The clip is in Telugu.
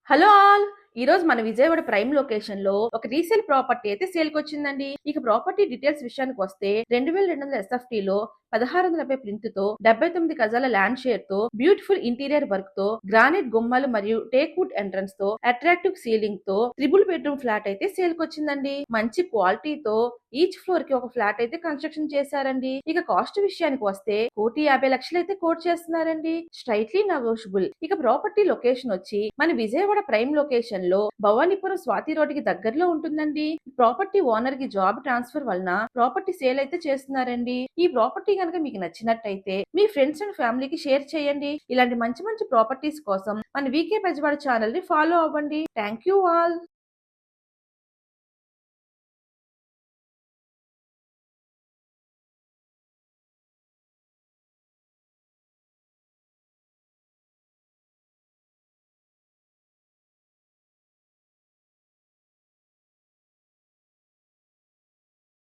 Hello all. ఈ రోజు మన విజయవాడ ప్రైమ్ లొకేషన్ లో ఒక రీసేల్ ప్రాపర్టీ అయితే సేల్ కి వచ్చిందండి. ఇక ప్రాపర్టీ డీటెయిల్స్ విషయానికి వస్తే 2200 SFT లో 1670 ప్రింట్ తో 79 గజాల ల్యాండ్ షేర్ తో బ్యూటిఫుల్ ఇంటీరియర్ వర్క్ తో గ్రానైట్ గుమ్మలు మరియు టేక్ వుడ్ ఎంట్రన్స్ తో అట్రాక్టివ్ సీలింగ్ తో ట్రిపుల్ బెడ్రూమ్ ఫ్లాట్ అయితే సేల్ కి వచ్చిందండి. మంచి క్వాలిటీతో ఈచ్ ఫ్లోర్ కి ఒక ఫ్లాట్ అయితే కన్స్ట్రక్షన్ చేశారండి. ఇక కాస్ట్ విషయానికి వస్తే 1,50,00,000 అయితే కోట్ చేస్తున్నారండి. Straightly negotiable. ఇక ప్రాపర్టీ లొకేషన్ వచ్చి మన విజయవాడ ప్రైమ్ లొకేషన్ లో భవానీపురం స్వాతి రోడ్ కి దగ్గరలో ఉంటుందండి. ప్రాపర్టీ ఓనర్ కి జాబ్ ట్రాన్స్ఫర్ వలన ప్రాపర్టీ సేల్ అయితే చేస్తున్నారండి. ఈ ప్రాపర్టీ కనుక మీకు నచ్చినట్టయితే మీ ఫ్రెండ్స్ అండ్ ఫ్యామిలీకి షేర్ చేయండి. ఇలాంటి మంచి మంచి ప్రాపర్టీస్ కోసం మన వీకే పెజవాడ ఛానల్ ని ఫాలో అవ్వండి. Thank you all.